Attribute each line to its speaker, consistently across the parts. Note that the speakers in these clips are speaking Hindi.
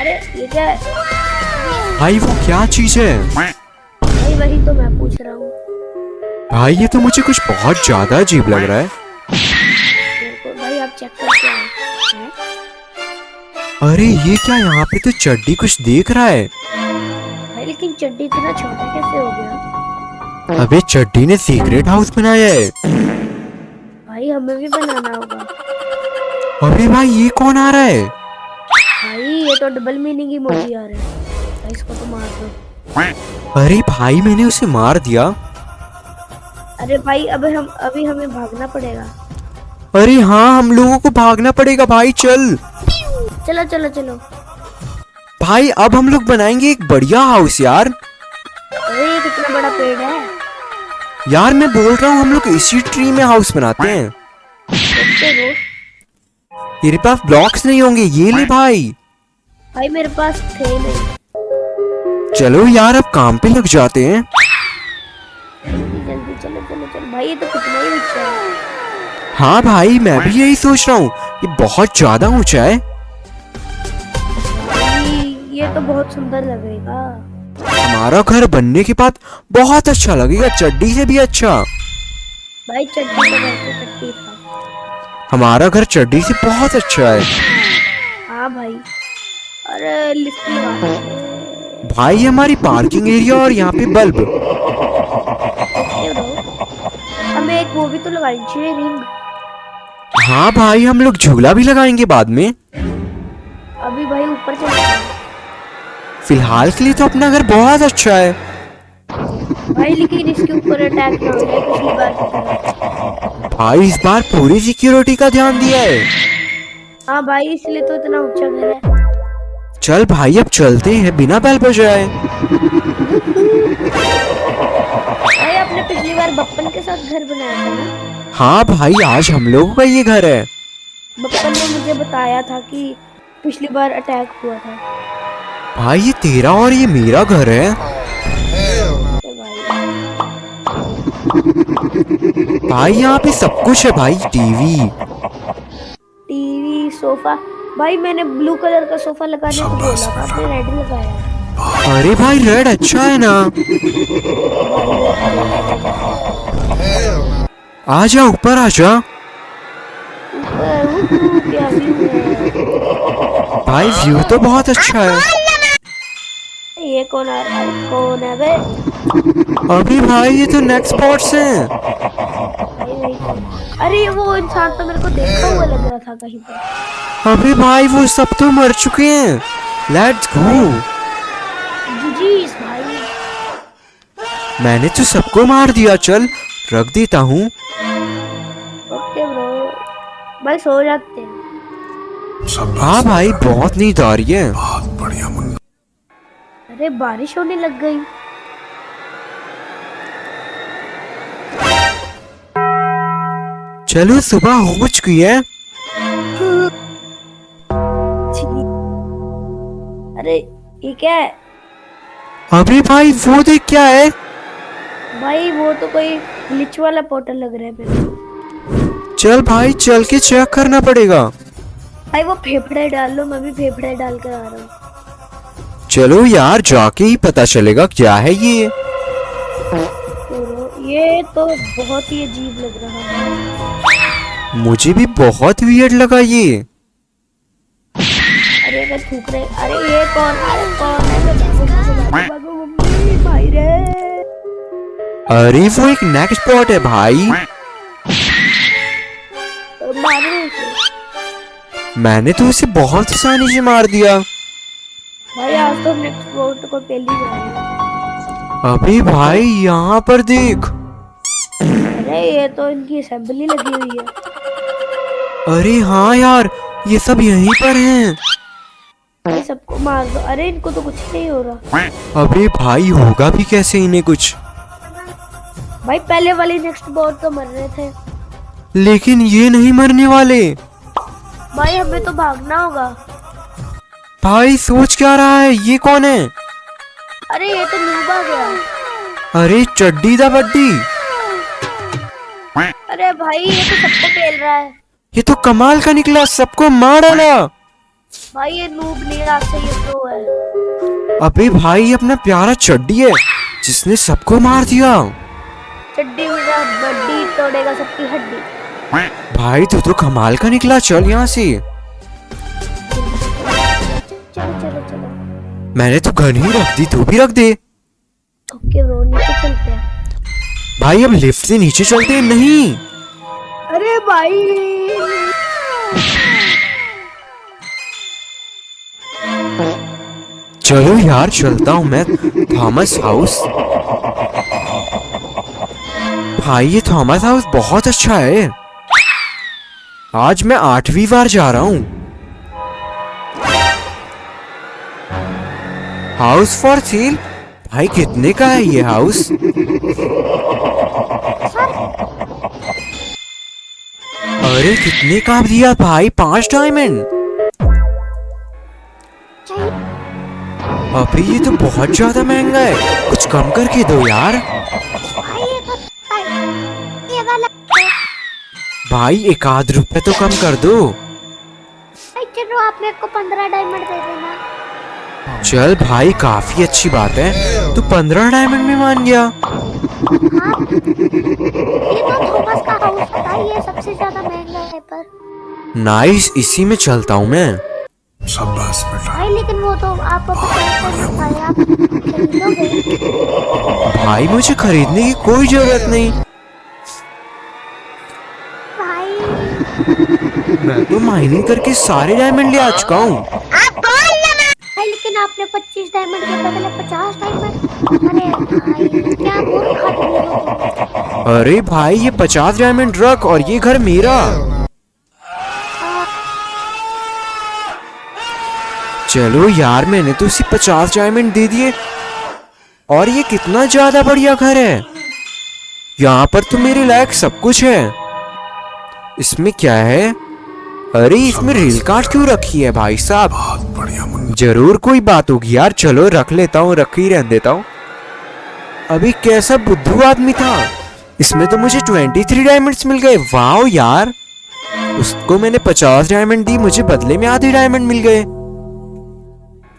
Speaker 1: अरे ये क्या है?
Speaker 2: भाई वो क्या चीज है?
Speaker 1: भाई वही तो मैं पूछ रहा हूँ।
Speaker 2: भाई ये तो मुझे कुछ बहुत ज्यादा अजीब लग रहा है।
Speaker 1: मेरे को भाई आप चेक करके आओ। हैं?
Speaker 2: अरे ये क्या, यहाँ पे तो चड्डी कुछ देख रहा है।
Speaker 1: भाई लेकिन चड्डी इतना छोटा कैसे हो गया?
Speaker 2: अबे चड्डी ने सीक्रेट हाउस बनाया है।
Speaker 1: भाई हमें भी बनाना होगा।
Speaker 2: अबे भाई ये कौन आ रहा है?
Speaker 1: भाई ये तो डबल मीनिंग इमोजी आ रहा है। भाई इसको तो मार दो।
Speaker 2: अरे भाई मैंने उसे मार दिया।
Speaker 1: अरे भाई अभी हमें भागना पड़ेगा।
Speaker 2: अरे हाँ, हम लोगों को भागना पड़ेगा भाई, चल।
Speaker 1: चलो चलो चलो।
Speaker 2: भाई अब हम लोग बनाएंगे एक बढ़िया हाउस यार।
Speaker 1: अरे ये कितना बड़ा पेड़ है।
Speaker 2: यार मैं बोल रहा हूँ हम लोग इसी ट्री में हाउस बनाते हैं।
Speaker 1: देखते हो।
Speaker 2: तेरे पास ब्लॉक्स नहीं होंगे, ये ले भाई।
Speaker 1: भाई मेरे पास थे नहीं।
Speaker 2: चलो यार अब काम पे लग जाते हैं।
Speaker 1: जल्दी जल्दी चलो चलो चलो। भाई ये तो कितना ही ऊंचा है।
Speaker 2: हाँ भाई मैं भी यही सोच रहा हूँ, ये बहुत ज्यादा ऊंचा है।
Speaker 1: भाई ये तो बहुत सुंदर लगेगा।
Speaker 2: हमारा घर बनने के बाद बहुत अच्छा लगेगा, चड्डी से भी अच्छा।
Speaker 1: भाई चड्डी तो वैसे चट्टी था।
Speaker 2: हमारा घर चड्डी से बहुत अच्छा है।
Speaker 1: हाँ भाई। अरे लिफ्ट लगा दे।
Speaker 2: भाई हमारी पार्किंग एरिया और यहाँ पे बल्ब।
Speaker 1: देखते रहो। हमें एक वो भी तो लगानी चाहिए, रिंग।
Speaker 2: हाँ भाई हम लोग झूला भी लगाएंगे बाद में।
Speaker 1: अभी भाई ऊपर चलते हैं।
Speaker 2: फिलहाल के लिए तो अपना घर बहुत अच्छा है।
Speaker 1: भाई लेकिन इसके ऊपर अटैक ना हो जाए पिछली बार की तरह।
Speaker 2: भाई इस बार पूरी सिक्योरिटी का ध्यान दिया है।
Speaker 1: हाँ भाई इसलिए तो इतना ऊंचा घर है।
Speaker 2: चल भाई अब चलते हैं बिना बेल बजाए।
Speaker 1: भाई आपने पिछली बार बप्पन के साथ घर बनाया था ना?
Speaker 2: हाँ भाई आज हम लोगों का ये घर है।
Speaker 1: बप्पन ने मुझे बताया था कि पिछली बार अटैक हुआ था।
Speaker 2: भाई ये तेरा और ये मेरा घर है।
Speaker 1: अरे भाई
Speaker 2: भाई यहाँ पे सब कुछ है भाई, टीवी।
Speaker 1: TV sofa. भाई मैंने ब्लू कलर का सोफा लगाने को बोला था, आपने रेड लगाया।
Speaker 2: अरे भाई रेड अच्छा है ना। आजा ऊपर आजा।
Speaker 1: क्या व्यू है।
Speaker 2: भाई व्यू तो बहुत अच्छा है।
Speaker 1: ये कौन आ रहा है? कौन है बे?
Speaker 2: अभी भाई ये तो नेक्स्ट स्पॉट्स हैं।
Speaker 1: भाई वही तो। अरे वो इंसान तो मेरे को देखा हुआ लग रहा था कहीं पर।
Speaker 2: अभी भाई वो सब तो मर चुके हैं। Let's go.
Speaker 1: जीजीस भाई।
Speaker 2: मैंने तो सबको मार दिया, चल रख देता हूँ।
Speaker 1: Okay bro. भाई सो जाते हैं।
Speaker 2: हाँ भाई बहुत नींद आ रही है।
Speaker 1: अरे बारिश होने लग गई।
Speaker 2: चलो सुबह हो चुकी है।
Speaker 1: अरे ये क्या है?
Speaker 2: अभी भाई वो देख क्या है।
Speaker 1: भाई वो तो कोई ग्लिच वाला पोर्टल लग रहा है मेरे को।
Speaker 2: चल भाई चल के चेक करना पड़ेगा।
Speaker 1: भाई वो फेफड़े डाल लो, मैं भी फेफड़े डाल कर आ रहा हूँ।
Speaker 2: चलो यार जाके ही पता चलेगा क्या है ये।
Speaker 1: ये तो बहुत ही अजीब लग रहा है।
Speaker 2: मुझे भी बहुत वियर्ड लगा ये।
Speaker 1: अरे मैं थूक रहे। अरे ये कौन है? भागो मम्मी, भाई रे।
Speaker 2: अरे वो एक नेक्स्ट स्पॉट है भाई।
Speaker 1: मारो उसे।
Speaker 2: मैंने तो उसे बहुत आसानी से मार दिया।
Speaker 1: भाई आज तो नेक्स्ट स्पॉट को पहली बार।
Speaker 2: अभी भाई यहाँ पर देख।
Speaker 1: अरे ये तो इनकी असेंबली लगी हुई है।
Speaker 2: अरे हाँ यार ये सब यहीं पर हैं।
Speaker 1: भाई सबको मार दो। अरे इनको तो कुछ नहीं हो रहा।
Speaker 2: अबे भाई होगा भी कैसे इन्हें कुछ।
Speaker 1: भाई पहले वाले नेक्स्ट बॉट तो मर रहे थे।
Speaker 2: लेकिन ये नहीं मरने वाले।
Speaker 1: भाई हमें तो भागना होगा।
Speaker 2: भाई सोच क्या रहा है, ये कौन है?
Speaker 1: अरे ये तो नूब आ गया।
Speaker 2: अरे चड्डी दा बड्डी।
Speaker 1: अरे भाई ये तो सबको पेल रहा है।
Speaker 2: ये तो कमाल का निकला, सबको मार डाला।
Speaker 1: भाई ये नूब नहीं आपसे, ये प्रो है।
Speaker 2: अबे भाई ये अपना प्यारा चड्डी है जिसने सबको मार दिया।
Speaker 1: चड्डी मेरा बड्डी तोड़ेगा सबकी हड्डी।
Speaker 2: भाई तू तो कमाल का निकला, चल यहाँ से।
Speaker 1: चलो चलो चलो।
Speaker 2: मैंने तो गन ही रख दी, तू भी रख दे।
Speaker 1: ओके ब्रो, नीचे चलते हैं।
Speaker 2: भाई अब लिफ्ट से नीचे चलते हैं। नहीं
Speaker 1: अरे भाई
Speaker 2: चलो यार चलता हूँ मैं थॉमस हाउस। भाई ये थॉमस हाउस बहुत अच्छा है। आज मैं 8वीं बार जा रहा हूँ। House for sale. भाई कितने का है ये हाउस? अरे कितने का दिया भाई? 5 डायमंड। अभी ये तो बहुत ज्यादा महंगा है, कुछ कम करके दो यार। भाई 1 आध रुपए तो कम कर दो।
Speaker 1: चलो आप मेरे को 15 डायमंड दे देना।
Speaker 2: चल भाई काफी अच्छी बात है, तू 15 डायमंड में मान गया।
Speaker 1: हाँ, ये तो थॉमस का हाउस था, ये सबसे ज्यादा महंगा है पर।
Speaker 2: नाइस, इसी में चलता हूँ मैं।
Speaker 3: शाबाश बेटा।
Speaker 1: भाई लेकिन वो तो आपको आप खरीदोगे।
Speaker 2: भाई मुझे खरीदने की कोई जरूरत नहीं।
Speaker 1: भाई
Speaker 2: मैं तो माइनिंग करके सारे डायमंड ले आ चुका हूँ।
Speaker 1: भाई लेकिन आपने 25 डायमंड के बदले 50 डायमंड। अरे भाई क्या मूर्ख आदमी हो तुम।
Speaker 2: अरे भाई ये 50 डायमंड रख और ये घर मेरा। चलो यार मैंने तो उसी 50 डायमंड दे दिए। और ये कितना ज्यादा बढ़िया घर है, यहाँ पर तो मेरे लायक सब कुछ है। इसमें क्या है? अरे इसमें रेल कार्ड क्यों रखी है भाई साहब?
Speaker 3: बहुत बढ़िया मुन्ना।
Speaker 2: जरूर कोई बात होगी यार, चलो रख लेता हूँ, रख ही रहने देता हूँ। अभी कैसा बुद्धू आदमी था, इसमें तो मुझे 23 डायमंड्स मिल गए। वाह यार, उसको मैंने 50 डायमंड दी, मुझे बदले में आधे डायमंड मिल गए।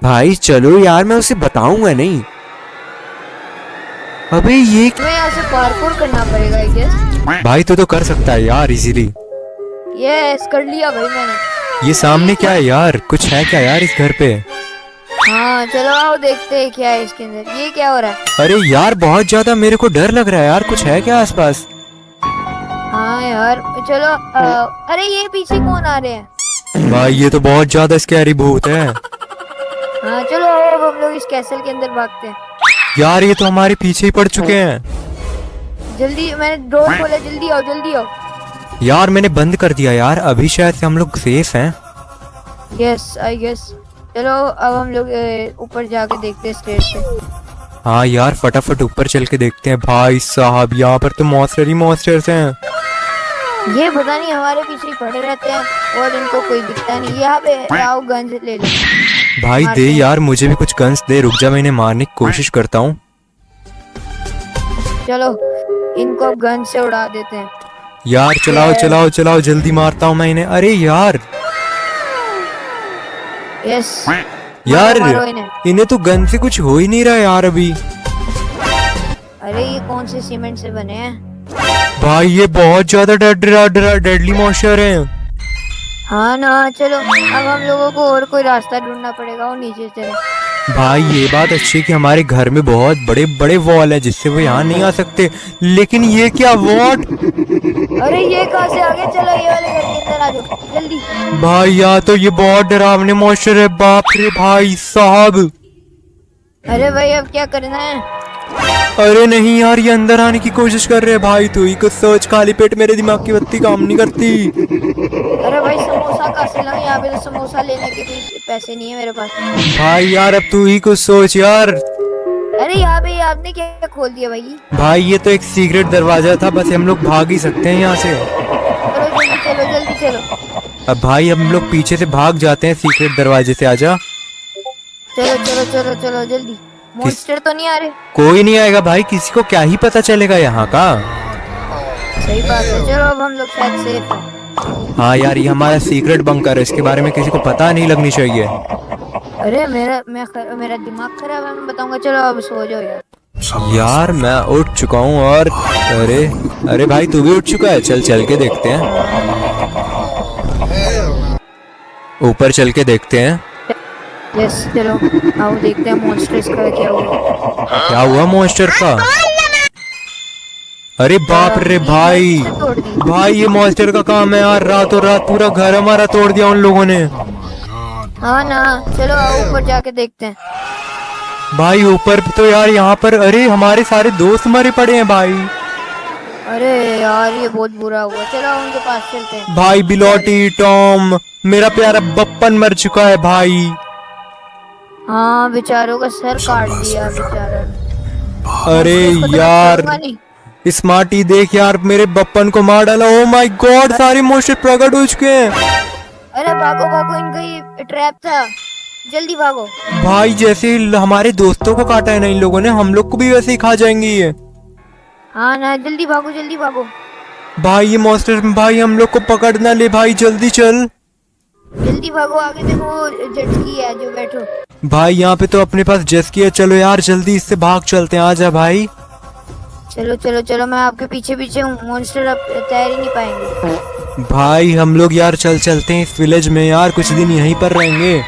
Speaker 2: भाई चलो यार, मैं उसे बताऊंगा नहीं। अबे ये
Speaker 4: तुम्हें यहाँ से पार्कोर करना पड़ेगा आई गेस।
Speaker 2: भाई तो कर सकता है यार इजीली।
Speaker 4: यस कर लिया भाई मैंने।
Speaker 2: ये सामने क्या है यार? कुछ है क्या यार इस घर पे?
Speaker 4: हाँ चलो आओ देखते हैं क्या है इसके अंदर। ये क्या हो रहा है?
Speaker 2: अरे यार बहुत ज्यादा मेरे को डर लग रहा है यार, कुछ है क्या आसपास?
Speaker 4: हाँ यार चलो अरे ये पीछे कौन आ रहे हैं?
Speaker 2: भाई ये तो बहुत ज्यादा स्कैरी भूत है।
Speaker 4: हाँ चलो आओ अब हम लोग इस कैसल के अंदर भागते हैं।
Speaker 2: यार ये तो हमारे पीछे ही पड़ चुके हैं।
Speaker 4: जल्दी, मैंने डोर खोला, जल्दी आओ जल्दी आओ।
Speaker 2: यार मैंने बंद कर दिया यार, अभी शायद से हम लोग सेफ हैं।
Speaker 4: Yes I guess. चलो अब हम लोग ऊपर जाके देखते हैं स्टेज से।
Speaker 2: हाँ यार फटाफट ऊपर चल के देखते हैं। भाई साहब यहाँ पर तो मॉन्स्टर ही मॉन्स्टर्स हैं।
Speaker 4: ये पता नहीं हमारे पीछे ही पड़े रहते हैं और इनको कोई दिखता नहीं। यहाँ पे आओ गन ले लो।
Speaker 2: भाई दे यार, मुझे भी कुछ गन्स दे, रुक जा मैं इन्हें मारने की कोशिश करता हूँ।
Speaker 4: चलो इनको अब गन से उड़ा देते हैं।
Speaker 2: यार चलाओ चलाओ चलाओ, जल्दी मारता हूँ मैं इन्हें। अरे यार
Speaker 4: यस
Speaker 2: यार
Speaker 4: मारो इन्हें।
Speaker 2: इन्हें तो गन से कुछ हो ही नहीं रहा यार अभी।
Speaker 4: अरे ये कौन से सीमेंट से बने हैं?
Speaker 2: भाई ये बहुत ज्यादा डेडली मॉन्स्टर हैं।
Speaker 4: हाँ ना, चलो अब हम लोगों को और कोई रास्ता ढूंढना पड़ेगा और नीचे चले।
Speaker 2: भाई ये बात अच्छी है कि हमारे घर में बहुत बड़े बड़े वॉल है जिससे वो यहाँ नहीं आ सकते, लेकिन ये क्या वॉट?
Speaker 4: अरे ये कहाँ से आगे? चलो ये वाले घर के अंदर आ जाओ जल्दी।
Speaker 2: भाई यार तो ये बहुत डरावने मॉन्स्टर है, बाप रे भाई साहब।
Speaker 4: अरे भाई अब क्या करना है?
Speaker 2: अरे नहीं यार, ये अंदर आने की कोशिश कर रहे हैं। भाई तू ही कुछ सोच, खाली पेट मेरे दिमाग की बत्ती काम नहीं करती।
Speaker 4: अरे भाई समोसा कहाँ से लाऊं? यहाँ पे तो समोसा लेने के भी पैसे नहीं है मेरे पास।
Speaker 2: भाई यार अब तू ही कुछ सोच यार।
Speaker 4: अरे यहाँ पे आपने क्या खोल दिया भाई?
Speaker 2: भाई ये तो एक सीक्रेट दरवाजा था, बस हम लोग भाग ही सकते हैं यहाँ से।
Speaker 4: चलो जल्दी चलो जल्दी चलो।
Speaker 2: अब भाई हम लोग पीछे से भाग जाते हैं सीक्रेट दरवाजे से, आजा।
Speaker 4: चलो चलो चलो चलो जल्दी। मॉन्स्टर तो नहीं आ रहे?
Speaker 2: कोई नहीं आएगा भाई, किसी को क्या ही पता चलेगा यहाँ का।
Speaker 4: सही बात है। चलो अब हम लोग शायद सेफ हैं।
Speaker 2: हाँ यार, ये हमारा सीक्रेट बंकर है, इसके बारे में किसी को पता नहीं लगनी चाहिए।
Speaker 4: अरे मेरा दिमाग खराब है, मैं बताऊंगा। चलो अब सो जाओ यार।
Speaker 2: यार मैं उठ चुका हूँ और अरे अरे भाई तू भी उठ चुका है? चल चल के देखते हैं, ऊपर चल के देखते हैं।
Speaker 4: यस चलो आओ देखते हैं मॉन्स्टर इसका क्या हुआ।
Speaker 2: क्या हुआ मॉन्स्टर का? अरे बाप रे भाई,
Speaker 4: तोड़ दी।
Speaker 2: भाई ये मॉन्स्टर का काम है यार, रातों रात पूरा घर हमारा तोड़ दिया उन लोगों ने।
Speaker 4: हाँ ना, चलो आओ ऊपर जाके देखते हैं।
Speaker 2: भाई ऊपर तो यार यहाँ पर अरे हमारे सारे दोस्त मरे पड़े हैं भाई।
Speaker 4: अरे यार ये बहुत बुरा हुआ, चलो उनके पास चलते हैं।
Speaker 2: भाई बिलोटी, टॉम, मेरा प्यारा बप्पन मर चुका है भाई।
Speaker 4: हाँ बेचारों का सर काट दिया बेचारा ने।
Speaker 2: अरे
Speaker 4: उसको तो
Speaker 2: यार
Speaker 4: छोड़ूंगा नहीं।
Speaker 2: स्मार्टी देख यार, मेरे बप्पन को मार डाला। ओ माय गॉड, सारे मॉन्स्टर प्रकट हो चुके हैं।
Speaker 4: अरे भागो भागो, इनका ये ट्रैप था, जल्दी भागो।
Speaker 2: भाई जैसे ही हमारे दोस्तों को काटा है ना इन लोगों ने, हम लोग को भी वैसे ही खा जाएंगे ये।
Speaker 4: हाँ ना, जल्दी भागो जल्दी भागो।
Speaker 2: भाई ये मॉन्स्टर भाई हम लोग को पकड़ ना ले भाई, जल्दी चल।
Speaker 4: जल्दी भागो, आगे देखो वो जेटस्की है जो, बैठो।
Speaker 2: भाई यहाँ पे तो अपने पास जेस्की है, चलो यार जल्दी इससे भाग चलते हैं, आजा भाई।
Speaker 4: चलो चलो चलो, मैं आपके पीछे पीछे हूँ, मॉन्स्टर अब तैर ही नहीं पाएंगे।
Speaker 2: भाई हम लोग यार चल चलते हैं इस विलेज में यार, कुछ दिन यहीं पर रहेंगे।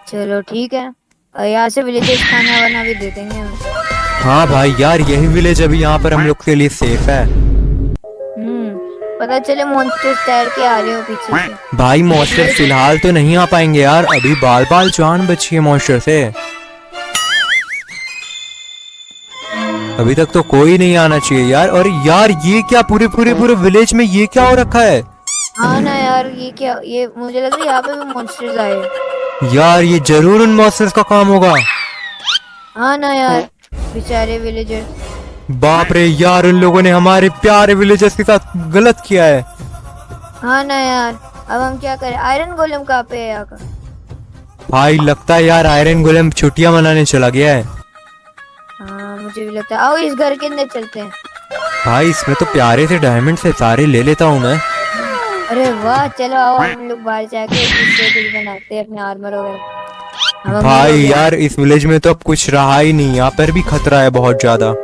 Speaker 4: चलो ठीक है, और यहाँ से विलेजेस खाना वाना भी दे देंगे हम।
Speaker 2: हाँ भाई यार यही विलेज अभी यहाँ पर हम लोग के लिए सेफ है।
Speaker 4: पता चले मॉन्स्टर तैर के आ रहे हो पीछे से।
Speaker 2: भाई मॉन्स्टर फिलहाल तो नहीं आ पाएंगे यार, अभी बाल बाल जान बची है मॉन्स्टर से। अभी तक तो कोई नहीं आना चाहिए यार। और यार ये क्या पूरे विलेज में ये क्या हो रखा है?
Speaker 4: हाँ ना यार, ये क्या, ये मुझे लग रहा है यहाँ पे भी मॉन्स्टर्स आए।
Speaker 2: यार ये जरूर उन मॉन्स्टर्स का काम होगा।
Speaker 4: हाँ ना यार, बेचारे विलेजर।
Speaker 2: बाप रे यार, उन लोगों ने हमारे प्यारे विलेजर्स के साथ गलत किया है।
Speaker 4: हाँ ना यार, अब हम क्या करें? आयरन गोलेम कहाँ पे है यहाँ का?
Speaker 2: भाई लगता है यार आयरन गोलेम छुट्टियां मनाने चला गया है।
Speaker 4: हाँ मुझे भी लगता है। आओ इस घर के अंदर चलते हैं।
Speaker 2: भाई इसमें तो प्यारे से डायमंड से सारे ले लेता हूँ मैं।
Speaker 4: अरे वाह, चलो आओ हम लोग बाहर जाके इससे कुछ बनाते हैं अपने आर्मर वगैरह। अब
Speaker 2: भाई
Speaker 4: हम लोग-
Speaker 2: यार इस विलेज में तो अब कुछ रहा ही नहीं, यहाँ पर भी खतरा है बहुत ज्यादा।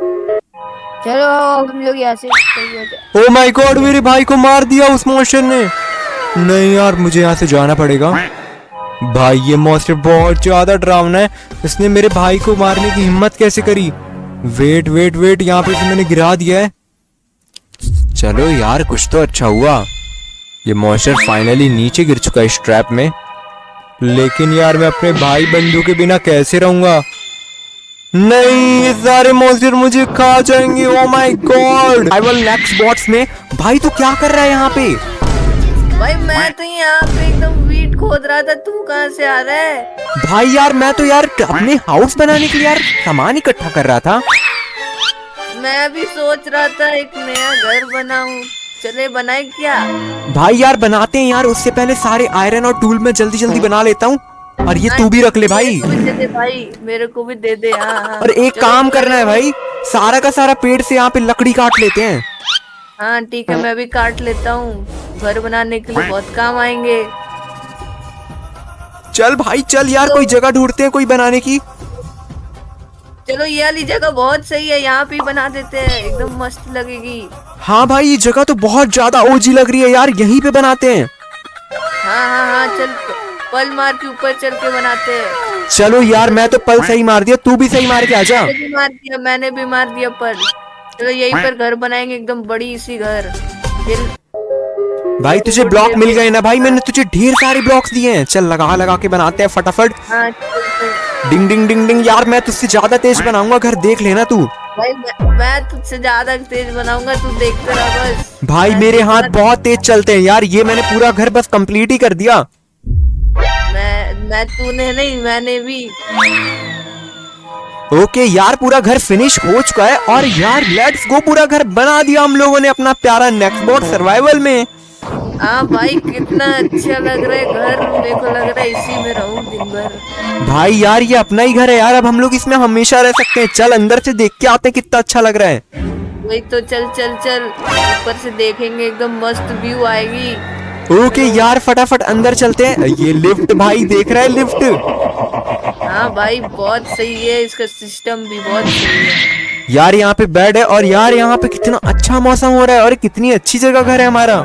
Speaker 4: चलो आओ हम लोग यहाँ से सही हो जाए।
Speaker 2: ओ माय गॉड, मेरे भाई को मार दिया उस मॉन्स्टर ने। नहीं यार मुझे यहाँ से जाना पड़ेगा। भाई ये मॉन्स्टर बहुत ज्यादा डरावना है, इसने मेरे भाई को मारने की हिम्मत कैसे करी? वेट वेट वेट, यहाँ पे इसे मैंने गिरा दिया है। चलो यार कुछ तो अच्छा हुआ, ये मॉन्स्टर फाइनली नीचे गिर चुका है इस ट्रैप में। लेकिन यार मैं अपने भाई बंधु के बिना कैसे रहूंगा? नहीं, ये सारे मॉन्स्टर मुझे खा जाएंगे। Oh my God, I will next bots में। भाई तू क्या कर रहा है यहाँ पे?
Speaker 5: भाई मैं तो यहाँ पे एकदम वीट खोद रहा था, तू कहाँ से आ रहा है?
Speaker 2: भाई यार मैं तो यार अपने हाउस बनाने के लिए यार सामान इकट्ठा कर रहा था।
Speaker 5: मैं भी सोच रहा था एक नया घर बनाऊं, चले बनाए क्या?
Speaker 2: भाई यार बनाते हैं यार, उससे पहले सारे आयरन और टूल में जल्दी जल्दी बना लेता हूँ। और ये तू भी रख ले भाई।
Speaker 5: मेरे को भी दे दे भाई, मेरे को भी दे दे। हाँ हाँ।
Speaker 2: और एक काम करना है भाई, सारा का सारा पेड़ से यहाँ पे लकड़ी काट लेते हैं।
Speaker 5: हाँ ठीक है, मैं भी काट लेता हूँ, घर बनाने के लिए बहुत काम आएंगे।
Speaker 2: चल भाई चल यार, कोई जगह ढूंढते हैं कोई बनाने की।
Speaker 5: चलो ये वाली जगह बहुत सही है, यहाँ पे ही बना देते हैं, एकदम मस्त लगेगी।
Speaker 2: हाँ भाई ये जगह तो बहुत ज्यादा ओजी लग रही है यार, यहीं पे बनाते हैं।
Speaker 5: हाँ हाँ हाँ, चल पल मार के ऊपर चल के बनाते हैं।
Speaker 2: चलो यार मैं तो पल सही मार दिया, तू भी सही मार के आजा।
Speaker 5: मैंने भी मार दिया, मैंने भी मार दिया पल। चलो यहीं पर घर बनाएंगे, एकदम बड़ी सी घर। ये
Speaker 2: भाई तुझे ब्लॉक मिल गए ना भाई, मैंने तुझे ढेर सारे ब्लॉक्स दिए हैं। चल लगा लगा के बनाते हैं फटाफट।
Speaker 5: हाँ चल।
Speaker 2: डिंग डिंग डिंग डिंग। यार मैं तुझसे ज्यादा तेज बनाऊंगा घर, देख लेना तू।
Speaker 5: भाई मैं तुझसे ज्यादा तेज बनाऊंगा, तू देखते रह बस।
Speaker 2: भाई मेरे हाथ बहुत तेज चलते हैं यार, ये मैंने पूरा घर बस कंप्लीट ही कर दिया।
Speaker 5: मैं तूने नहीं, मैंने भी।
Speaker 2: ओके यार पूरा घर फिनिश हो चुका है। और यार लेट्स गो, पूरा घर बना दिया हम लोगों ने अपना प्यारा नेक्स्ट बोट सर्वाइवल में।
Speaker 5: हाँ भाई कितना अच्छा लग रहा है घर, मेरे को लग रहा है इसी में रहूं दिन भर।
Speaker 2: भाई यार ये अपना ही घर है यार, अब हम लोग इसमें हमेशा रह सकते हैं। चल अंदर से देख के आते हैं कितना अच्छा लग रहा है।
Speaker 5: वही तो, चल चल चल, ऊपर से देखेंगे, एकदम मस्त व्यू आएगी।
Speaker 2: ओके यार, फटाफट अंदर चलते हैं। ये लिफ्ट भाई, देख रहा है लिफ्ट?
Speaker 5: हाँ भाई, बहुत सही है, इसका सिस्टम भी बहुत सही है।
Speaker 2: यार यहाँ पे बेड है, और यार यहाँ पे कितना अच्छा मौसम हो रहा है, और कितनी अच्छी जगह घर है हमारा।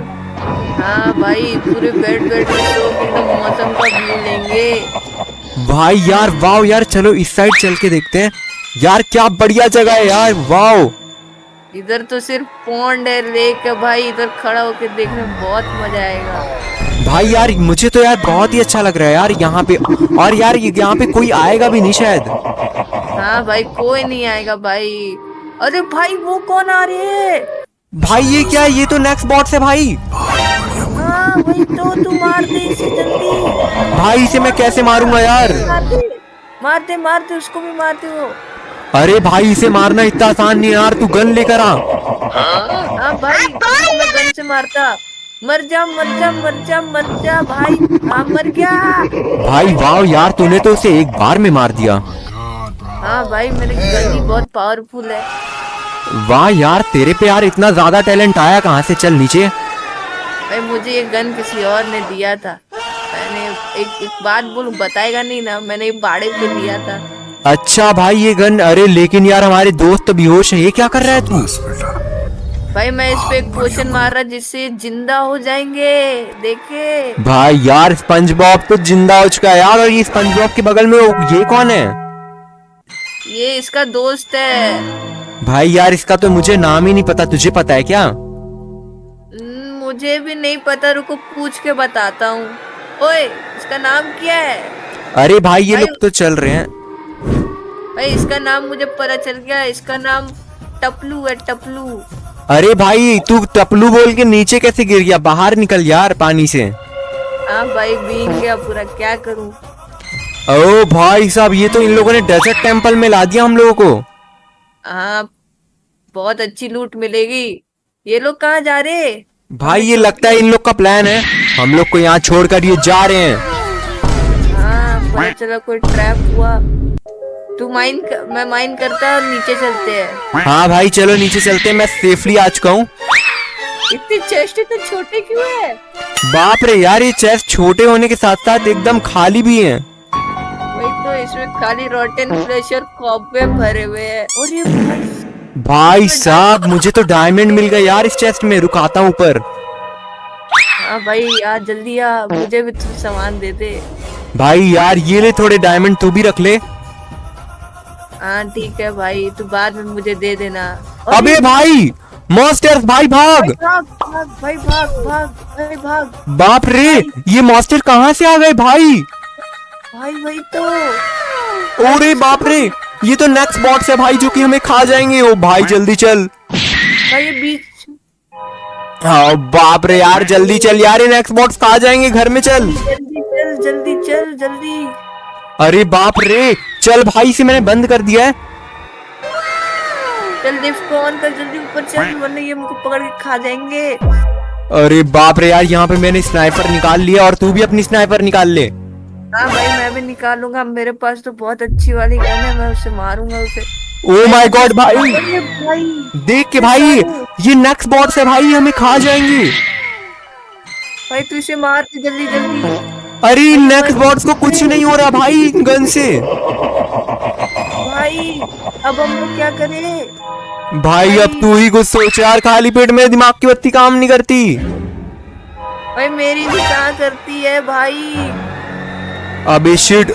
Speaker 5: हाँ भाई, पूरे बेड में सो के एकदम मौसम का व्यू लेंगे।
Speaker 2: भाई यार वाओ यार, चलो इस साइड चल के देखते हैं। यार क्या बढ़िया जगह है यार, वाओ।
Speaker 5: इधर तो सिर्फ पॉन्ड है, लेक है भाई, इधर खड़ा होके देखने में बहुत मजा आएगा।
Speaker 2: भाई यार मुझे तो यार बहुत ही अच्छा लग रहा है यार यहाँ पे। और यार यहाँ पे कोई आएगा भी नहीं शायद।
Speaker 5: हाँ भाई, कोई नहीं आएगा भाई। अरे भाई, वो कौन आ रहे हैं?
Speaker 2: भाई ये क्या है? ये तो नेक्स्ट बॉट है भाई।
Speaker 5: हाँ वही तो, तू मार दे इसे जल्दी।
Speaker 2: भाई इसे मैं कैसे मारूंगा यार?
Speaker 5: मार दे मार दे, उसको भी मार दे वो।
Speaker 2: अरे भाई इसे मारना इतना आसान नहीं है यार, तू गन लेकर आ।
Speaker 5: हाँ भाई, मैं गन से मारता। मर जा मर जा मर जा मर जा भाई। हाँ, मर गया।
Speaker 2: भाई वाह यार, तूने तो उसे एक बार में मार दिया।
Speaker 5: हाँ भाई, मेरी गन ही बहुत पावरफुल है।
Speaker 2: वाह यार, तेरे पे यार इतना ज्यादा टैलेंट आया कहाँ से? चल नीचे।
Speaker 5: भाई मुझे ये गन किसी और ने दिया था। मैंने एक बात बोलूं, बताएगा नहीं ना, मैंने ये बाड़े पे दिया था।
Speaker 2: अच्छा भाई ये गन, अरे लेकिन यार हमारे दोस्त तो बेहोश है, ये क्या कर रहा है तू?
Speaker 3: बस बेटा,
Speaker 5: भाई मैं इस पे एक पोशन मार रहा जिससे जिंदा हो जाएंगे, देखे।
Speaker 2: भाई यार स्पंज बॉब तो जिंदा हो चुका है यार, और ये स्पंज बॉब के बगल में ये कौन है?
Speaker 5: ये इसका दोस्त है।
Speaker 2: भाई यार इसका तो मुझे नाम ही नहीं पता, तुझे पता है क्या?
Speaker 5: मुझे भी नहीं पता, रुको पूछ के बताता हूँ। ओए, इसका नाम क्या है?
Speaker 2: अरे भाई ये लोग तो चल रहे हैं।
Speaker 5: भाई इसका नाम मुझे पता चल गया, इसका नाम टपलू है, टपलू।
Speaker 2: अरे भाई तू टपलू बोल के नीचे कैसे गिर गया? बाहर निकल यार पानी से।
Speaker 5: हाँ भाई, भीग गया पूरा, क्या करूँ।
Speaker 2: ओ भाई साहब, ये तो इन लोगों ने डेजर्ट टेम्पल में ला दिया हम लोगों को।
Speaker 5: हाँ, बहुत अच्छी लूट मिलेगी। ये लोग कहाँ जा रहे?
Speaker 2: भाई ये लगता है इन लोग का प्लान है, हम लोग को यहाँ छोड़कर ये जा रहे हैं।
Speaker 5: हाँ, पता चला कोई ट्रैप हुआ। तू मैं माइन करता और नीचे चलते हैं।
Speaker 2: हाँ भाई चलो नीचे चलते हैं, मैं सेफली आ चुका हूँ।
Speaker 5: इतने चेस्ट इतने छोटे क्यों है?
Speaker 2: बाप रे यार, ये चेस्ट छोटे होने के साथ साथ एकदम खाली भी हैं।
Speaker 5: वही तो, इसमें खाली रोटन फ्लेश और कॉबवेब भरे हुए हैं। और ये
Speaker 2: भाई साहब मुझे तो डायमंड मिल गया यार इस चेस्ट में, रुकाता हूँ ऊपर।
Speaker 5: हाँ भाई आ जल्दी आ, मुझे भी तू सामान दे दे।
Speaker 2: भाई यार ये ले थोड़े डायमंड, तू भी रख ले।
Speaker 5: हाँ ठीक है भाई, तू बाद में मुझे दे देना।
Speaker 2: अबे भाई मॉन्स्टर्स, भाई भाग।
Speaker 5: भाग भाग भाई, भाग भाग भाई भाग।
Speaker 2: बाप रे, ये मॉन्स्टर कहाँ से आ गए भाई?
Speaker 5: भाई वही तो।
Speaker 2: अरे बाप रे, ये तो नेक्स्ट बॉट्स है भाई, जो कि हमें खा जाएंगे। ओ भाई जल्दी चल।
Speaker 5: भाई ये बीच।
Speaker 2: हाँ बाप रे यार, जल्दी चल यार, ये नेक्स्ट बॉट्स खा जाएंगे, घर में चल।
Speaker 5: जल्दी चल जल्दी चल जल्दी।
Speaker 2: अरे बाप रे, चल भाई, इसे मैंने बंद कर दिया है।
Speaker 5: चल लिफ्ट को ऑन कर, जल्दी ऊपर चल, वरना ये हमको पकड़ के खा जाएंगे।
Speaker 2: अरे बाप रे यार, यहाँ पे मैंने स्नाइपर निकाल लिया, और तू भी अपनी स्नाइपर निकाल ले।
Speaker 5: हाँ भाई, मैं भी निकालूंगा, मेरे पास तो बहुत अच्छी वाली गन है, मैं उससे मारूंगा उसे।
Speaker 2: ओ माय गॉड भाई,
Speaker 5: अरे भाई
Speaker 2: देख के भाई, ये नेक्स्ट बॉट्स है भाई, हमें खा जाएंगे।
Speaker 5: भाई तू इसे मार दे जल्दी जल्दी।
Speaker 2: अरे नेक्स्ट बॉट्स को कुछ नहीं हो रहा भाई गन से।
Speaker 5: भाई अब हम लोग क्या करें?
Speaker 2: भाई अब तू ही कुछ सोच यार, खाली पेट में दिमाग की बत्ती काम नहीं करती।
Speaker 5: भाई मेरी भी कहाँ करती है भाई।
Speaker 2: अबे शिट,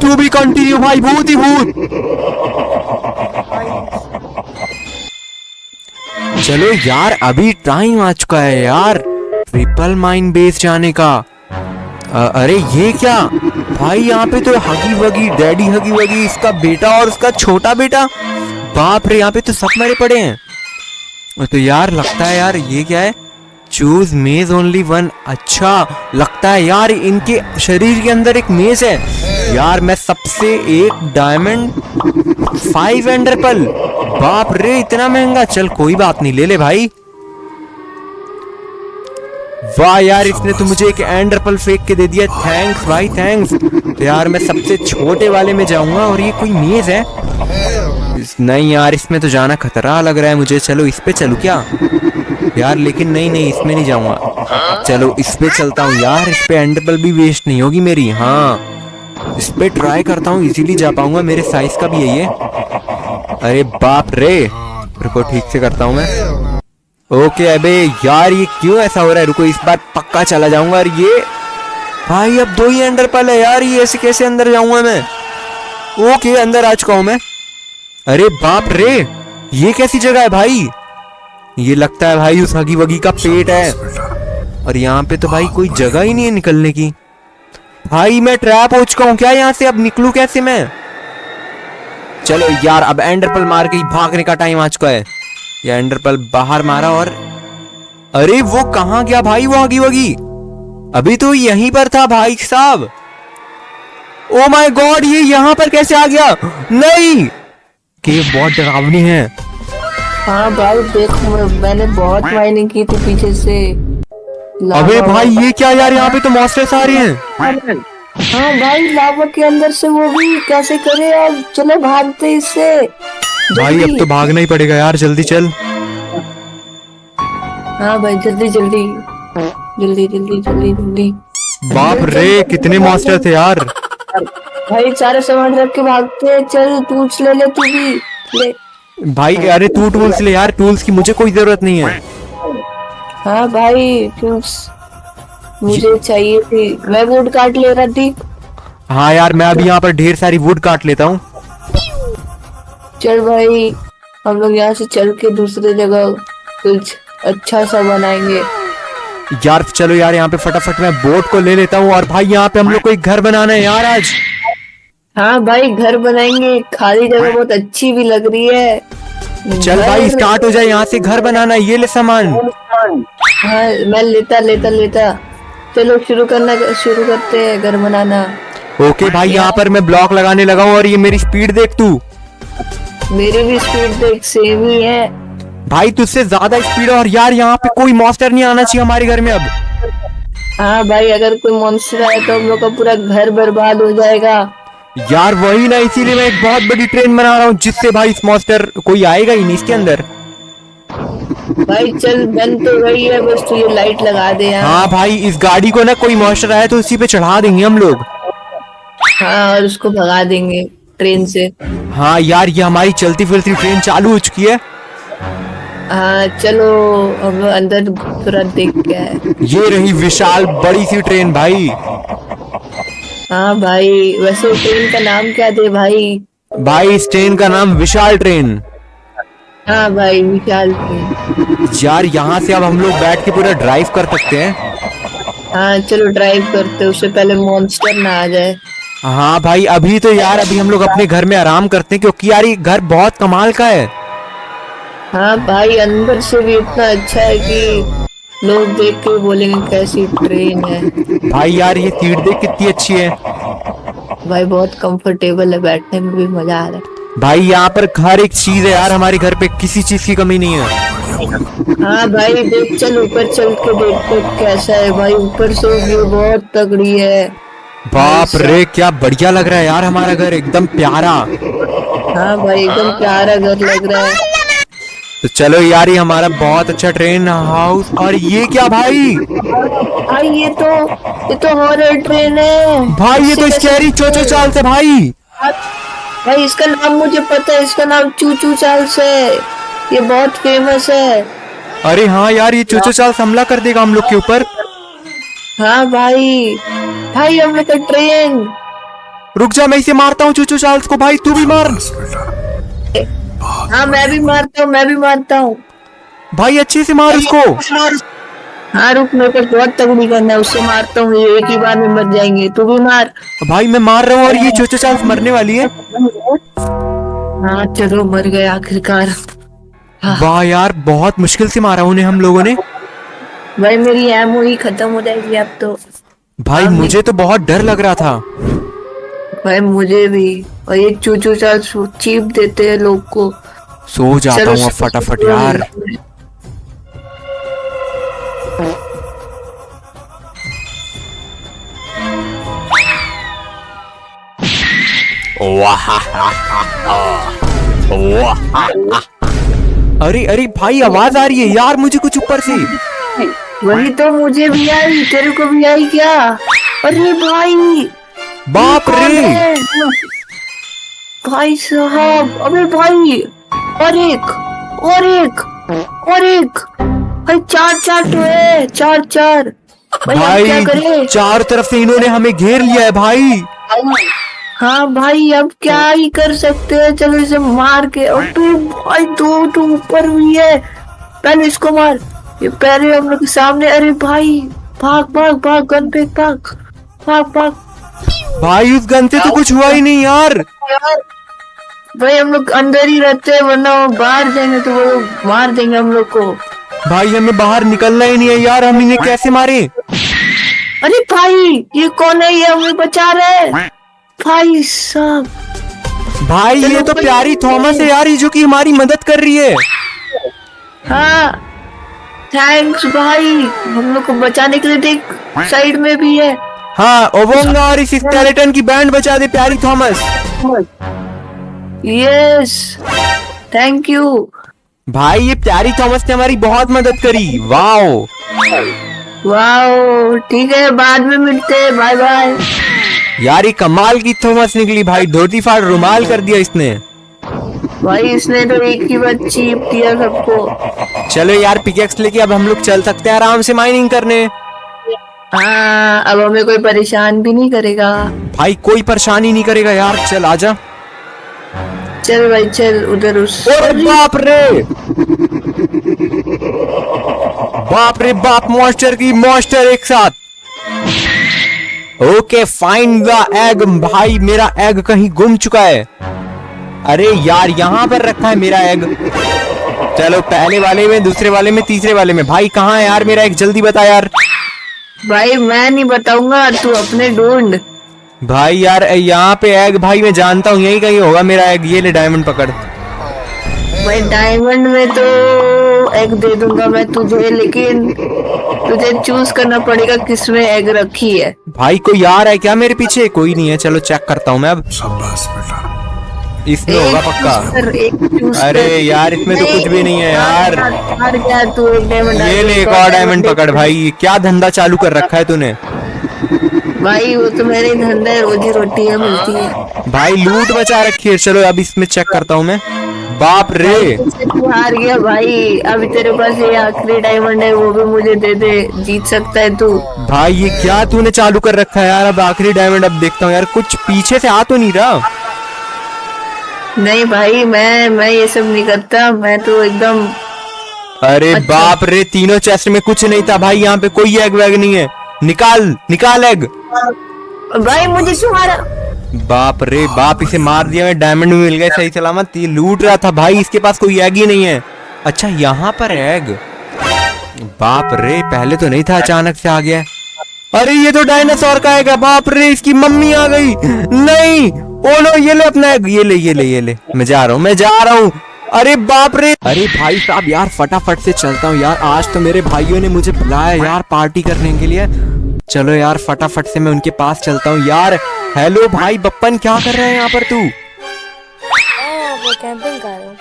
Speaker 2: तू भी कंटिन्यू भाई, भूत ही भूत। चलो यार, अभी टाइम आ चुका है यार ट्रिपल माइन बेस जाने का। अरे ये क्या भाई, यहाँ पे तो हगी वगी, डैडी हगी वगी, इसका बेटा और उसका छोटा बेटा। बाप रे, यहाँ पे तो सब मरे पड़े हैं। तो यार लगता है यार, ये क्या है? चूज मेज ओनली वन। अच्छा लगता है यार इनके शरीर के अंदर एक मेज है यार। मैं सबसे एक डायमंड, 5 एंडर पर्ल। बाप रे इतना महंगा, चल कोई बात नहीं, ले ले भाई। वाह यार, इसने तो मुझे एक एंडर पर्ल फेंक के दे दिया, थैंक्स भाई थैंक्स। तो यार मैं सबसे छोटे वाले में जाऊंगा, और ये कोई मेज है, नहीं यार, इसमें तो जाना खतरा लग रहा है मुझे। चलो इस पे चलूं क्या यार? लेकिन नहीं, इसमें नहीं जाऊंगा। चलो इस पे चलता हूँ यार, इस पे एंडरपल भी वेस्ट नहीं होगी मेरी। हाँ इस पे ट्राई करता हूँ, इजीली जा पाऊंगा, मेरे साइज का भी है ये। अरे बाप रे, रुको ठीक से करता हूँ मैं। ओके अबे यार ये क्यों ऐसा हो रहा है? रुको इस बार पक्का चला जाऊंगा। और ये भाई अब 2 ही एंडरपल है यार, ये ऐसे कैसे अंदर जाऊंगा मैं? ओके अंदर आ चुका हूं मैं। अरे बाप रे, ये कैसी जगह है भाई? ये लगता है भाई उस हगी वगी का पेट है। और यहाँ पे तो भाई कोई जगह ही नहीं है निकलने की। भाई मैं ट्रैप हो चुका हूँ क्या यहाँ से? अब निकलूं कैसे मैं? चलो यार अब एंडरपल मार के ही भागने का टाइम आ चुका है। ये एंडरपल बाहर मारा और अरे वो कहाँ गया भाई वो हगी वगी? अभी तो यहीं पर था भाई साहब। ओ माय गॉड, ये यहाँ पर कैसे आ गया? नहीं, केव बहुत डरावनी है।
Speaker 5: हाँ भाई देख, मैंने बहुत माइनिंग की थी पीछे से।
Speaker 2: अबे भाई ये क्या यार, यहाँ पे तो मॉन्स्टर्स आ रहे हैं।
Speaker 5: हाँ भाई लावा के अंदर से वो भी कैसे करे यार? चलो भागते इससे।
Speaker 2: भाई अब तो भागना ही पड़ेगा यार, जल्दी चल।
Speaker 5: हाँ भाई जल्दी जल्दी जल्दी जल्दी जल्दी जल्दी।
Speaker 2: बाप रे कितने मॉन्स्टर थे यार।
Speaker 5: भाई सारे सामान रख के भागते हैं। चल टूल्स ले ले तू भी ले।
Speaker 2: भाई अरे तू टूल्स ले यार, टूल्स की मुझे कोई जरूरत नहीं है।
Speaker 5: हाँ भाई टूल्स मुझे चाहिए थी, मैं वुड काट ले रहा थी।
Speaker 2: हाँ यार मैं अभी यहाँ पर ढेर सारी वुड काट लेता हूँ।
Speaker 5: चल भाई हम लोग यहाँ से चल के दूसरे जगह कुछ अच्छा सा बनाएंगे।
Speaker 2: यार चलो यार, यहाँ पे फटाफट मैं बोट को ले लेता हूँ। और भाई यहाँ पे हम लोग को एक घर बनाना है यार आज।
Speaker 5: हाँ भाई घर बनाएंगे, खाली जगह बहुत अच्छी भी लग रही है।
Speaker 2: चल भाई स्टार्ट हो जाए, यहाँ से घर बनाना। ये ले सामान।
Speaker 5: हाँ मैं लेता। चलो शुरू करते हैं घर बनाना।
Speaker 2: ओके भाई यहाँ पर मैं ब्लॉक लगाने लगा हूँ। और ये मेरी स्पीड देख तू।
Speaker 5: मेरी भी स्पीड देख सेम ही है
Speaker 2: भाई, तुझसे ज्यादा स्पीड। और यार यहाँ पे कोई मॉन्स्टर नहीं आना चाहिए हमारे घर में अब।
Speaker 5: हाँ भाई अगर कोई मॉन्स्टर आए तो हम लोग का पूरा घर बर्बाद हो जाएगा।
Speaker 2: यार वही ना, इसीलिए मैं एक बहुत बड़ी ट्रेन बना रहा हूँ जिससे भाई इस मॉन्स्टर कोई आएगा ही नहीं इसके अंदर।
Speaker 5: भाई चल बन तो गई है, बस तू ये लाइट लगा दे यार।
Speaker 2: हाँ भाई इस गाड़ी को ना कोई मॉन्स्टर आया तो उसी पे चढ़ा देंगे हम लोग।
Speaker 5: हाँ और उसको भगा देंगे ट्रेन से।
Speaker 2: हाँ यार ये हमारी चलती फिरती ट्रेन चालू हो चुकी है।
Speaker 5: हाँ चलो हम लोग अंदर पूरा देख के आए।
Speaker 2: ये रही विशाल बड़ी सी ट्रेन भाई।
Speaker 5: हाँ भाई वैसे ट्रेन का नाम क्या दे भाई?
Speaker 2: भाई इस ट्रेन का नाम विशाल ट्रेन।
Speaker 5: हाँ भाई विशाल ट्रेन।
Speaker 2: यार यहाँ से अब हम लोग बैठ के पूरा ड्राइव कर सकते हैं।
Speaker 5: हाँ चलो ड्राइव करते, उससे पहले मॉन्स्टर ना आ जाए।
Speaker 2: हाँ भाई अभी तो यार अभी हम लोग अपने घर में आराम करते हैं, क्योंकि यार ये घर बहुत कमाल का है।
Speaker 5: हाँ भाई अंदर से भी इतना अच्छा है कि लोग देख के बोलेंगे कैसी ट्रेन है।
Speaker 2: भाई यार ये सीट देख कितनी अच्छी है।
Speaker 5: भाई बहुत कंफर्टेबल है, बैठने में भी मजा आ रहा है।
Speaker 2: भाई यहाँ पर हर एक चीज है यार, हमारे घर पे किसी चीज की कमी नहीं है।
Speaker 5: हाँ भाई देख, चल ऊपर चल के देखते कैसा है। भाई ऊपर से व्यू बहुत तगड़ी है।
Speaker 2: बाप रे क्या बढ़िया लग रहा है यार हमारा घर, एकदम प्यारा।
Speaker 5: हाँ भाई एकदम प्यारा घर लग रहा है।
Speaker 2: तो चलो यार ये हमारा बहुत अच्छा ट्रेन हाउस। और ये क्या भाई?
Speaker 5: भाई ये तो हॉरर ट्रेन है
Speaker 2: भाई ये तो स्कैरी चोचो चाल से भाई।
Speaker 5: भाई इसका नाम मुझे पता है, इसका नाम चूचू चार्ल्स है, ये बहुत फेमस है।
Speaker 2: अरे हाँ यार ये चोचो चाल हमला कर देगा हम लोग के ऊपर।
Speaker 5: हाँ भाई हम लोग का ट्रेन।
Speaker 2: रुक जा मैं इसे मारता हूँ चोचो चार्ल्स को। भाई तू भी मार।
Speaker 5: हाँ मैं भी मारता हूँ
Speaker 2: भाई अच्छे से मार उसको।
Speaker 5: हाँ रुक, मेरे को बहुत तगड़ी करना है, उससे मारता हूँ, ये एक ही बार में मर जाएंगे। तू भी मार।
Speaker 2: भाई मैं मार रहा हूँ और ये चोचो चार्ल्स मरने वाली है।
Speaker 5: हाँ चलो मर गए आखिरकार।
Speaker 2: वाह यार बहुत मुश्किल से मारा उन्हें हम लोगों ने।
Speaker 5: भाई मेरी एमओ ही खत्म हो जाएगी अब तो।
Speaker 2: भाई मुझे तो बहुत डर लग रहा था।
Speaker 5: भाई मुझे भी। और ये चूचू चार्ल्स चीप देते हैं लोग को।
Speaker 2: सो जाता हूँ अब फटाफट यार। अरे अरे भाई आवाज आ रही है यार मुझे कुछ ऊपर से।
Speaker 5: वही तो मुझे भी आई, तेरे को भी आई क्या? अरे भाई
Speaker 2: बाप
Speaker 5: कौन
Speaker 2: रे
Speaker 5: है? भाई साहब, अबे भाई, और एक और एक और एक, भाई चार तो है, चार। भाई अब क्या
Speaker 2: भाई
Speaker 5: करें?
Speaker 2: चार तरफ से इन्होंने हमें घेर लिया है भाई।
Speaker 5: हाँ भाई अब क्या ही कर सकते हैं, चलो इसे मार के। और तू भाई तू ऊपर भी है, पहले इसको मार, ये पहले हम लोग के सामने। अरे भाई भाग गन पे, भाग।
Speaker 2: भाई उस गन से तो कुछ हुआ ही नहीं यार।
Speaker 5: भाई हम लोग अंदर ही रहते हैं, वरना वो बाहर जाएंगे तो वो मार देंगे हम लोग को।
Speaker 2: भाई हमें बाहर निकलना ही नहीं है यार, हम इन्हें कैसे मारे?
Speaker 5: अरे भाई ये कौन है, ये हमें बचा रहा है भाई साहब।
Speaker 2: भाई ये तो प्यारी थॉमस है यार, ये जो कि हमारी मदद कर रही है।
Speaker 5: हाँ थैंक्स भाई, हम लोग को बचाने के लिए। देख साइड में भी है।
Speaker 2: हाँ ओबोंगा और इस स्केलेटन की बैंड बचा दे प्यारी थॉमस।
Speaker 5: Yes thank you.
Speaker 2: भाई ये प्यारी थॉमस ने हमारी बहुत मदद करी। वाओ
Speaker 5: वाओ ठीक है, बाद में मिलते हैं, बाय बाय।
Speaker 2: यार ये कमाल की थॉमस निकली भाई, धोती फाड़ रुमाल कर दिया इसने।
Speaker 5: भाई इसने तो एक ही बार चीप दिया सबको।
Speaker 2: चलो यार पिकेक्स लेके अब हम लोग चल सकते हैं आराम से माइनिंग करने।
Speaker 5: हाँ अब हमें कोई परेशान भी नहीं करेगा।
Speaker 2: भाई कोई परेशानी नहीं करेगा यार, चल आजा।
Speaker 5: चल भाई चल उधर उस।
Speaker 2: अरे बाप रे बाप, मॉन्स्टर की मॉन्स्टर एक साथ। Okay find the egg. भाई मेरा एग कहीं गुम चुका है। अरे यार यहाँ पर रखा है मेरा एग। चलो पहले वाले में, दूसरे वाले में, तीसरे वाले में। भाई कहाँ है यार मेरा एग, जल्दी बता यार।
Speaker 5: भाई मैं नहीं बताऊंगा, तू अपने ढूंढ।
Speaker 2: भाई यार यहाँ पे एग, भाई मैं जानता हूँ यही कहीं होगा मेरा एग। ये ले डायमंड पकड़।
Speaker 5: भाई डायमंड में तो एग दे दूंगा मैं तुझे, लेकिन तुझे चूज करना पड़ेगा किसमें एग रखी है।
Speaker 2: भाई कोई आ रहा है क्या मेरे पीछे? कोई नहीं है, चलो चेक करता हूँ मैं अब।
Speaker 3: शाबाश बेटा।
Speaker 2: इसमें होगा पक्का।
Speaker 5: एक चूज
Speaker 2: अरे यार इसमें तो कुछ भी नहीं है यार।
Speaker 5: हार गया तू, एक डायमंड।
Speaker 2: ये ले एक और डायमंड पकड़। भाई क्या धंधा चालू कर रखा है तूने?
Speaker 5: भाई वो तो मेरे धंधा है, रोजी रोटी है मिलती है।
Speaker 2: भाई लूट बचा रखी है। चलो अब इसमें चेक करता हूँ मैं। बाप रे
Speaker 5: तू हार गया भाई, अभी तेरे पास ये आखिरी डायमंड है, वो भी मुझे दे दे, जीत सकता है तू।
Speaker 2: भाई ये क्या तूने चालू कर रखा है यार? अब आखिरी डायमंड अब देखता हूँ यार, कुछ पीछे से आ तो नहीं रहा?
Speaker 5: नहीं भाई मैं ये सब नहीं करता, मैं तो एकदम।
Speaker 2: अरे
Speaker 5: अच्छा।
Speaker 2: बाप रे, तीनों चेस्ट में कुछ नहीं था भाई। यहाँ पे कोई एग वैग नहीं है। निकाल एग।
Speaker 5: भाई मुझे तुम्हारा।
Speaker 2: बाप रे बाप, इसे मार दिया मैं, डायमंड भी मिल गए सही सलामत। ये लूट रहा था भाई, इसके पास कोई एग ही नहीं है। अच्छा यहाँ पर एग। बाप रे पहले तो नहीं था, अचानक से आ गया। अरे ये तो डायनासोर का एग है। बाप रे इसकी मम्मी आ गई। नहीं ओ नो, ये ले अपना एग, ये ले। मैं जा रहा हूँ। अरे बाप रे। अरे भाई साहब यार फटाफट से चलता हूँ यार, आज तो मेरे भाइयों ने मुझे बुलाया यार पार्टी करने के लिए। चलो यार फटाफट से मैं उनके पास चलता हूँ यार। हेलो भाई बप्पन, क्या कर रहा है यहाँ पर तू?
Speaker 1: कैंपिंग कर रहा हूँ।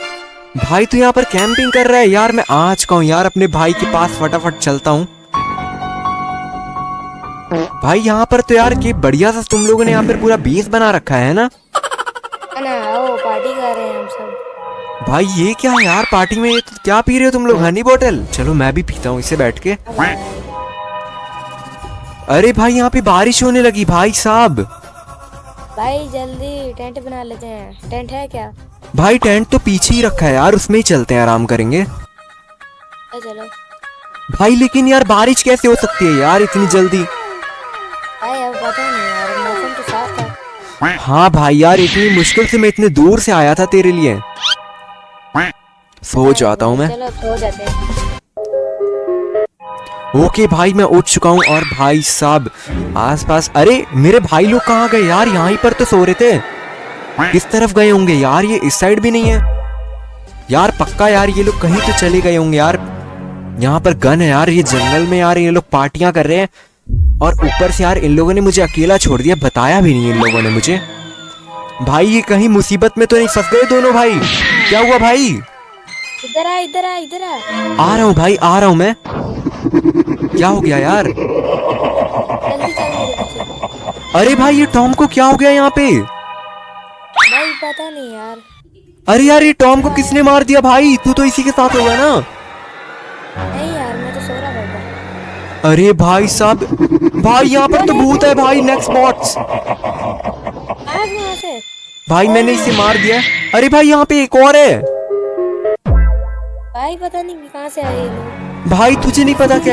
Speaker 2: भाई तू यहाँ पर कैंपिंग कर रहा है यार? मैं आज कहूँ यार अपने भाई के पास फटाफट चलता हूँ। भाई यहाँ पर तो यार कि बढ़िया सा तुम लोगों ने यहाँ पर पूरा बेस बना रखा है ना?
Speaker 1: आओ पार्टी कर रहे हैं हम सब।
Speaker 2: भाई ये क्या है यार पार्टी में? ये तो क्या पी रहे हो तुम लोग? हनी बॉटल? चलो मैं भी पीता हूँ इसे बैठ के। अरे भाई यहाँ पे बारिश होने लगी भाई साहब।
Speaker 1: भाई जल्दी टेंट बना लेते हैं। टेंट है क्या?
Speaker 2: भाई टेंट तो पीछे ही रखा है यार, उसमें ही चलते हैं, आराम करेंगे।
Speaker 1: चलो
Speaker 2: भाई लेकिन यार बारिश कैसे हो सकती है यार इतनी जल्दी?
Speaker 1: भाई अब पता नहीं यार, मौसम तो साफ था।
Speaker 2: हाँ भाई यार इतनी मुश्किल से मैं इतने दूर से आया था तेरे लिए। सो जाता हूँ मैं।
Speaker 1: चलो सो जाते हैं।
Speaker 2: ओके भाई मैं उठ चुका हूँ। और भाई साहब आसपास, अरे मेरे भाई लोग कहाँ गए यार? यहाँ पर तो सो रहे थे। किस तरफ गए होंगे यार? ये इस साइड भी नहीं है यार, पक्का यार ये लोग कहीं तो चले गए होंगे यार। यहाँ पर गन है यार, ये जंगल में यार ये लोग पार्टियां कर रहे हैं। और ऊपर से यार इन लोगों ने मुझे अकेला छोड़ दिया, बताया भी नहीं इन लोगों ने मुझे। भाई ये कहीं मुसीबत में तो नहीं फंस गए दोनों भाई? क्या हुआ भाई?
Speaker 1: इधर आ इधर आ इधर आ।
Speaker 2: आ रहा हूँ भाई, आ रहा हूँ मैं। क्या हो गया यार?
Speaker 1: जल्दी चल मेरे पीछे।
Speaker 2: अरे भाई ये टॉम को क्या हो गया यहाँ पे?
Speaker 1: भाई पता नहीं यार।
Speaker 2: अरे यार ये टॉम को किसने मार दिया भाई? तू तो इसी के साथ होगा ना?
Speaker 1: नहीं यार मैं तो सो रहा था।
Speaker 2: अरे भाई साहब, भाई यहाँ पर तो भूत है भाई, नेक्स्ट बॉट्स।
Speaker 1: भाग वहाँ से।
Speaker 2: भाई मैंने इसे मार दिया। अरे भाई यहाँ पे एक और है।
Speaker 1: भाई पता नहीं कहाँ से आए ये लोग।
Speaker 2: भाई तुझे नहीं पता क्या?